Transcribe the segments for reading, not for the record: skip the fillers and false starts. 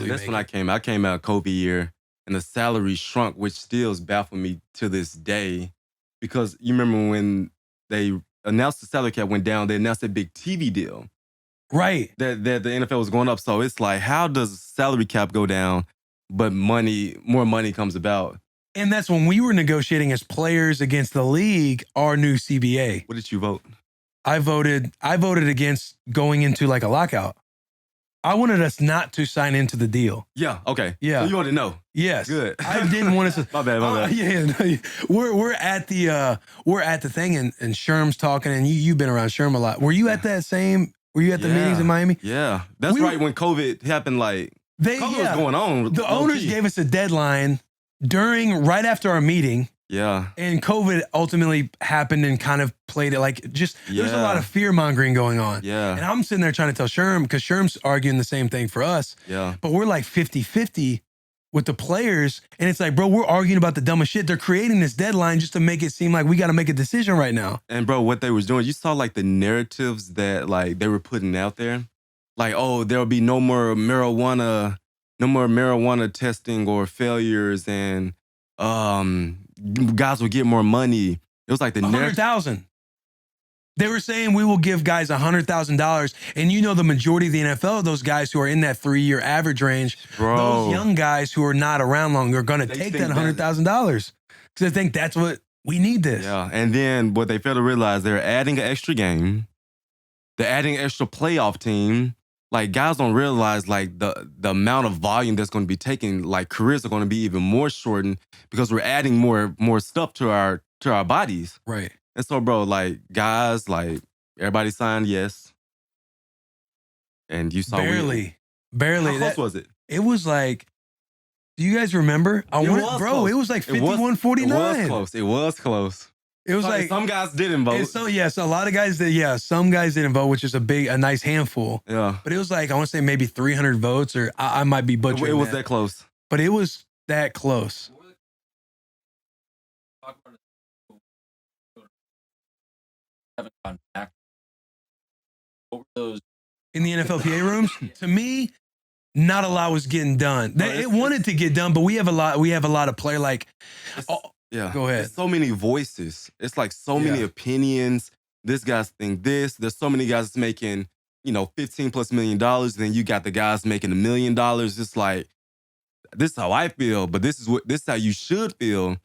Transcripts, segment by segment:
probably that's make when it. I came out Kobe year, and the salary shrunk, which still baffles me to this day. Because you remember when they announced the salary cap went down, they announced a big TV deal Right. that the NFL was going up. So it's like, how does salary cap go down, but more money comes about? And that's when we were negotiating as players against the league, our new CBA. What did you vote? I voted against going into like a lockout. I wanted us not to sign into the deal. Yeah. Okay. Yeah. So you want to know? Yes. Good. I didn't want to. My bad. Yeah. No, we're at the thing, and Sherm's talking, and you've been around Sherm a lot. Were you at that same? Were you at the meetings in Miami? Yeah. That's right. When COVID happened, like COVID was going on. The owners gave us a deadline right after our meeting. Yeah. And COVID ultimately happened and kind of played it like there's a lot of fear mongering going on. Yeah. And I'm sitting there trying to tell Sherm, because Sherm's arguing the same thing for us. Yeah. But we're like 50-50 with the players. And it's like, bro, we're arguing about the dumbest shit. They're creating this deadline just to make it seem like we got to make a decision right now. And bro, what they was doing, you saw like the narratives that like they were putting out there. Like, oh, there'll be no more marijuana testing or failures, and guys will get more money. It was like the $100,000. They were saying we will give guys $100,000, and you know the majority of the NFL, those guys who are in that 3-year average range, those young guys who are not around long are going to take that $100,000 because they think that's what we need this. Yeah, and then what they fail to realize, they're adding an extra game, they're adding an extra playoff team. Like, guys don't realize like the amount of volume that's going to be taken. Like, careers are going to be even more shortened because we're adding more stuff to our bodies. Right. And so, bro, like, guys, like, everybody signed yes. And you saw barely. How close was it? It was like, do you guys remember? It was like 51-49. It was close. It was like some guys didn't vote. So a lot of guys did. Yeah, some guys didn't vote, which is a nice handful. Yeah, but it was like, I want to say maybe 300 votes, or I might be butchering. It was that close, but it was that close. Haven't gone back. What were those in the NFLPA rooms? To me, not a lot was getting done. It wanted to get done, but we have a lot of player like. Yeah. Go ahead. There's so many voices. It's like so many opinions. This guy's think this. There's so many guys making, $15+ million. Then you got the guys making $1 million. It's like, this is how I feel, but this is how you should feel.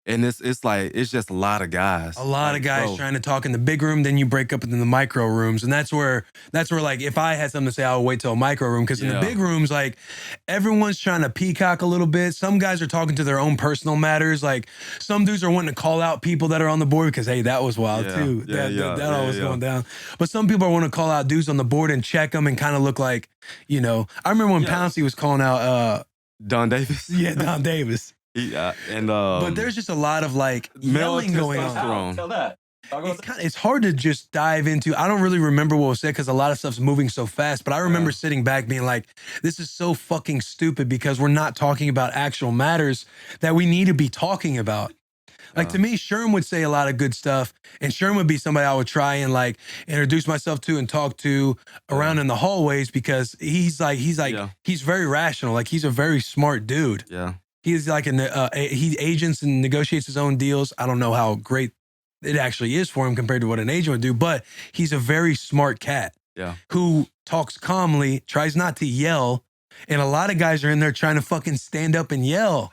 And it's just a lot of guys. A lot of guys trying to talk in the big room, then you break up into the micro rooms. And that's where like, if I had something to say, I would wait till a micro room. Because in the big rooms, like, everyone's trying to peacock a little bit. Some guys are talking to their own personal matters. Like, some dudes are wanting to call out people that are on the board because, hey, that was wild too. That always going down. But some people are wanting to call out dudes on the board and check them and kind of look like, I remember when Pouncey was calling out Don Davis. Yeah, Don Davis. But there's just a lot of like yelling going on. Tell that. It's hard to just dive into. I don't really remember what was said because a lot of stuff's moving so fast. But I remember sitting back being like, this is so fucking stupid because we're not talking about actual matters that we need to be talking about. Like, to me, Sherm would say a lot of good stuff, and Sherm would be somebody I would try and like introduce myself to and talk to around in the hallways because he's very rational. Like, he's a very smart dude. Yeah. He's like he agents and negotiates his own deals. I don't know how great it actually is for him compared to what an agent would do, but he's a very smart cat who talks calmly, tries not to yell. And a lot of guys are in there trying to fucking stand up and yell.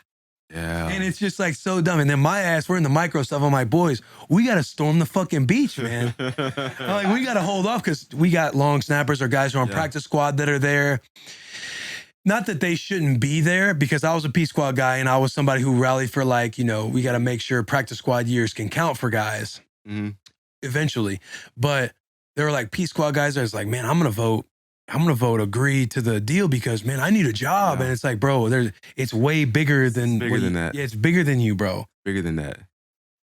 Yeah. And it's just like so dumb. And then my ass, we're in the micro stuff. I'm like, boys, we got to storm the fucking beach, man. I'm like, we got to hold off because we got long snappers or guys who are on practice squad that are there. Not that they shouldn't be there, because I was a P squad guy and I was somebody who rallied for like, we got to make sure practice squad years can count for guys eventually. But there were like P squad guys that was like, man, I'm going to vote agree to the deal because, man, I need a job. And it's like, bro, it's way bigger than that. Yeah, it's bigger than you, bro. Bigger than that.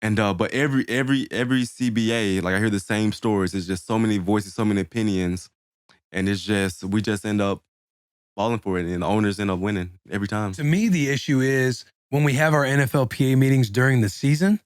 And but every CBA, like, I hear the same stories. It's just so many voices, so many opinions, and we just end up falling for it, and the owners end up winning every time. To me, the issue is when we have our NFLPA meetings during the season,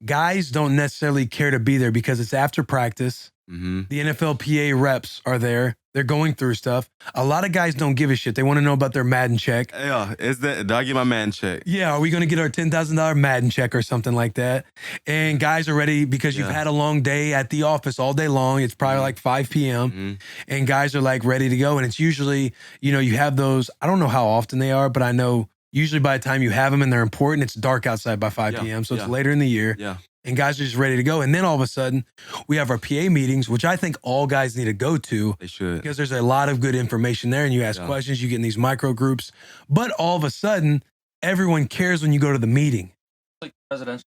guys don't necessarily care to be there because it's after practice. The NFLPA reps are there. They're going through stuff. A lot of guys don't give a shit. They want to know about their Madden check. Yeah, did I get my Madden check? Yeah, are we going to get our $10,000 Madden check or something like that? And guys are ready because you've had a long day at the office all day long. It's probably like 5 p.m. And guys are like ready to go. And it's usually, you have those, I don't know how often they are, but I know usually by the time you have them and they're important, it's dark outside by 5 p.m. So it's later in the year. Yeah. And guys are just ready to go. And then all of a sudden, we have our PA meetings, which I think all guys need to go to. They should. Because there's a lot of good information there and you ask questions, you get in these micro groups. But all of a sudden, everyone cares when you go to the meeting. Like presidential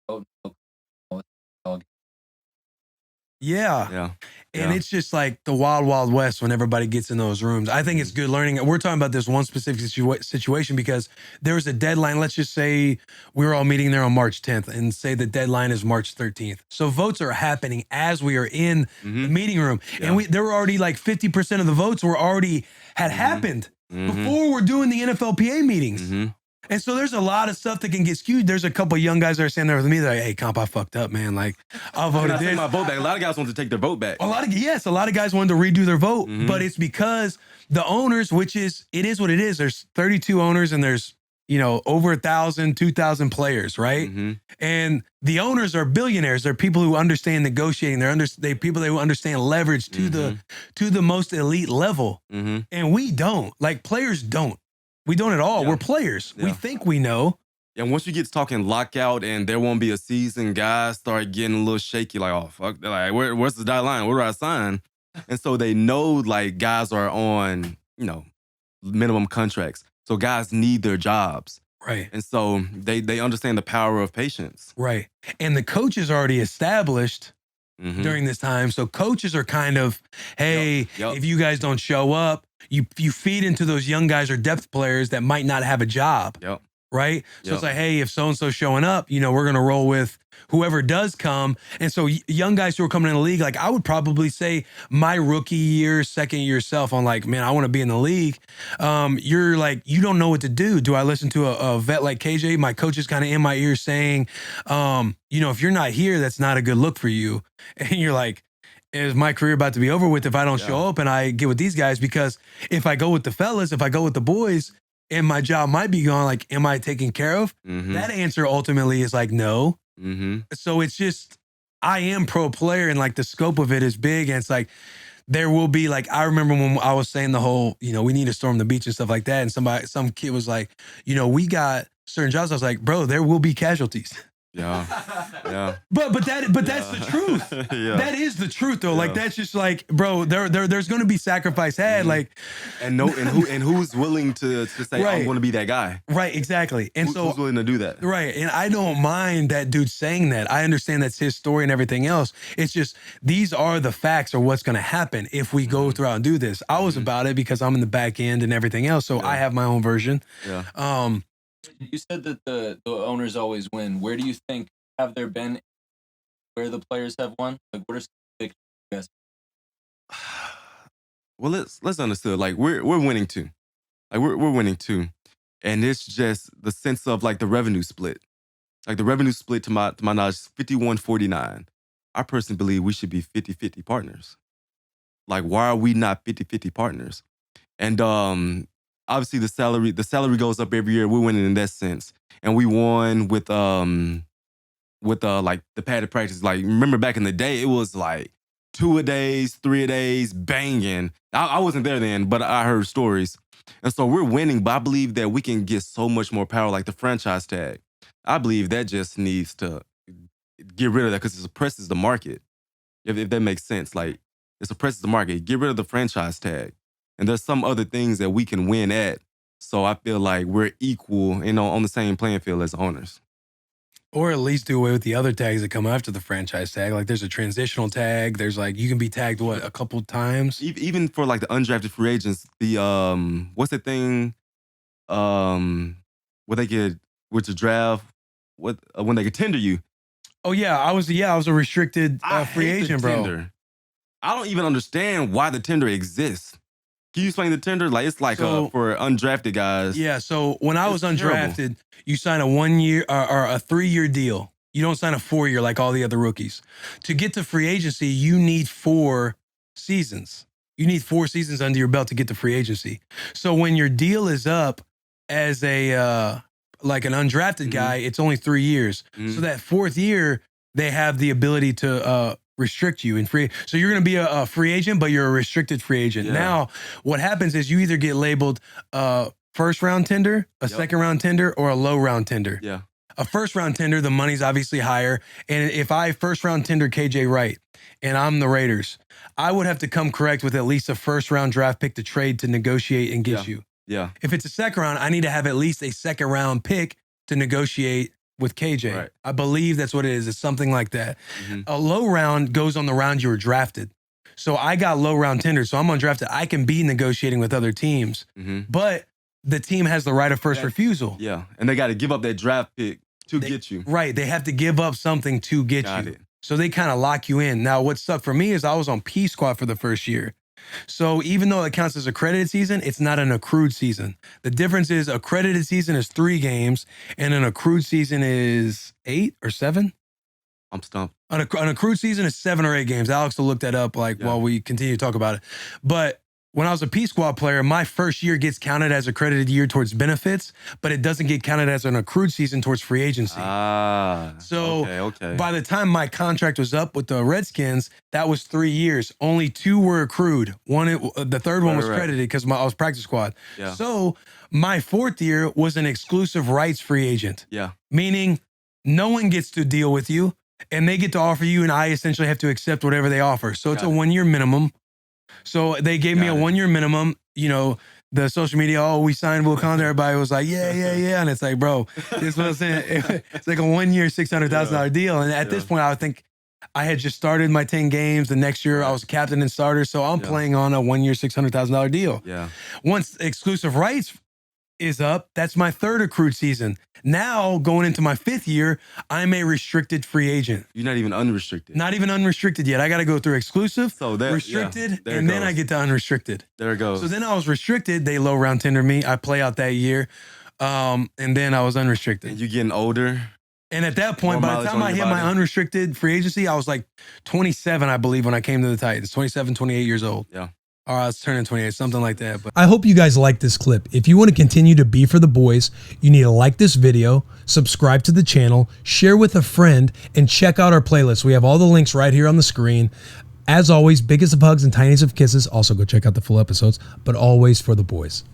vote. Yeah. And it's just like the wild, wild west when everybody gets in those rooms. I think it's good learning. We're talking about this one specific situation because there was a deadline. Let's just say we were all meeting there on March 10th and say the deadline is March 13th. So votes are happening as we are in the meeting room. And there were already like 50% of the votes were already had happened before we're doing the NFLPA meetings. And so there's a lot of stuff that can get skewed. There's a couple of young guys that are standing there with me. They're like, hey, comp, I fucked up, man. Like, I voted this. My vote back. A lot of guys want to take their vote back. A lot of guys wanted to redo their vote, but it's because the owners, it is what it is. There's 32 owners and there's, over 1,000, 2,000 players, right? And the owners are billionaires. They're people who understand negotiating. They're people who understand leverage to the most elite level. And we don't. Like, players don't. We don't at all. We're players. We think we know. And once you get talking lockout and there won't be a season, guys start getting a little shaky. Like, oh, fuck. They're like, where's the dotted line? Where do I sign? And so they know, like, guys are on, minimum contracts. So guys need their jobs. Right. And so they understand the power of patience. Right. And the coach is already established during this time. So coaches are kind of, hey, if you guys don't show up, you feed into those young guys or depth players that might not have a job. Right? So it's like, hey, if so-and-so's showing up, we're going to roll with whoever does come. And so young guys who are coming in the league, like I would probably say my rookie year, second year self, I'm like, man, I want to be in the league. You're like, you don't know what to do. Do I listen to a vet like KJ? My coach is kind of in my ear saying, if you're not here, that's not a good look for you. And you're like, is my career about to be over with if I don't show up and I get with these guys? Because if I go with the fellas, if I go with the boys, and my job might be gone, like, am I taken care of? That answer ultimately is like, no. So it's just, I am pro player and like the scope of it is big. And it's like, there will be like, I remember when I was saying the whole, we need to storm the beach and stuff like that. And some kid was like, we got certain jobs. I was like, bro, there will be casualties. But that's the truth. That is the truth though. Like that's just like, bro, there's going to be sacrifice had. Like, and who's willing to say I'm going to be that guy? Right, exactly. And who's willing to do that? Right, and I don't mind that dude saying that. I understand that's his story and everything else. It's just these are the facts or what's going to happen if we go through and do this. I was about it because I'm in the back end and everything else, so I have my own version. You said that the owners always win. Where do you think have there been where the players have won? Like, what are some big guys? Well, let's understand. Like, we're winning too. Like, we're winning too, and it's just the sense of like the revenue split. Like the revenue split to my knowledge is 51-49. I personally believe we should be 50-50 partners. Like, why are we not 50-50 partners? And obviously the salary goes up every year. We're winning in that sense. And we won with like the padded practice. Like, remember back in the day, it was like 2-a-days, 3-a-days, banging. I wasn't there then, but I heard stories. And so we're winning, but I believe that we can get so much more power, like the franchise tag. I believe that just needs to get rid of that because it suppresses the market. If that makes sense. Like, it suppresses the market. Get rid of the franchise tag. And there's some other things that we can win at. So I feel like we're equal, on the same playing field as owners. Or at least do away with the other tags that come after the franchise tag. Like there's a transitional tag. There's like, you can be tagged, a couple times? Even for like the undrafted free agents, the, what's the thing, where they get, with the draft, when they could tender you. Oh yeah, I was a restricted free agent, bro. Tender. I don't even understand why the tender exists. Can you explain the tender? Like, it's like for undrafted guys. Yeah, so when I was undrafted, you sign a 1 year or a 3-year deal. You don't sign a 4-year like all the other rookies. To get to free agency, you need 4 seasons. You need 4 seasons under your belt to get to free agency. So when your deal is up as a like an undrafted guy, it's only 3 years. So that 4th year, they have the ability to restrict you in free. So you're going to be a free agent, but you're a restricted free agent. Now, what happens is you either get labeled first round tender, a second round tender, or a low round tender. Yeah. A first round tender, the money's obviously higher. And if I first round tender KJ Wright and I'm the Raiders, I would have to come correct with at least a first round draft pick to trade to negotiate and get you. Yeah. If it's a second round, I need to have at least a second round pick to negotiate with KJ. Right. I believe that's what it is. It's something like that. A low round goes on the round you were drafted. So I got low round tender. So I'm undrafted. I can be negotiating with other teams, but the team has the right of first refusal. Yeah. And they got to give up that draft pick to get you. Right. They have to give up something to get you. So they kind of lock you in. Now, what sucked for me is I was on P squad for the first year. So even though it counts as a credited season, it's not an accrued season. The difference is a credited season is 3 games and an accrued season is 8 or 7. I'm stumped. An accrued season is 7 or 8 games. Alex will look that up while we continue to talk about it. But when I was a P squad player, my first year gets counted as a credited year towards benefits, but it doesn't get counted as an accrued season towards free agency. So by the time my contract was up with the Redskins, that was 3 years. Only 2 were accrued. The third one was credited because I was practice squad. Yeah. So my 4th year was an exclusive rights free agent. Yeah. Meaning no one gets to deal with you and they get to offer you and I essentially have to accept whatever they offer. So it's a 1-year minimum. So they gave me a 1-year minimum. You know, the social media, we signed Will Compton. Everybody was like, yeah. And it's like, bro, this is what I'm saying. It's like a 1-year, $600,000 deal. And at this point, I think I had just started my 10 games. The next year, I was captain and starter. So I'm playing on a 1-year, $600,000 deal. Yeah. Once exclusive rights is up, that's my 3rd accrued season. Now, going into my 5th year, I'm a restricted free agent. You're not even unrestricted. Not even unrestricted yet. I got to go through exclusive, restricted, and then I get to unrestricted. There it goes. So then I was restricted. They low round tender me. I play out that year. And then I was unrestricted. And you getting older. And at that point, by the time I hit my unrestricted free agency, I was like 27, I believe, when I came to the Titans. 27, 28 years old. Yeah. Or I was turning 28, something like that. But I hope you guys like this clip. If you want to continue to be for the boys, you need to like this video, subscribe to the channel, share with a friend, and check out our playlist. We have all the links right here on the screen. As always, biggest of hugs and tiniest of kisses. Also, go check out the full episodes, but always for the boys.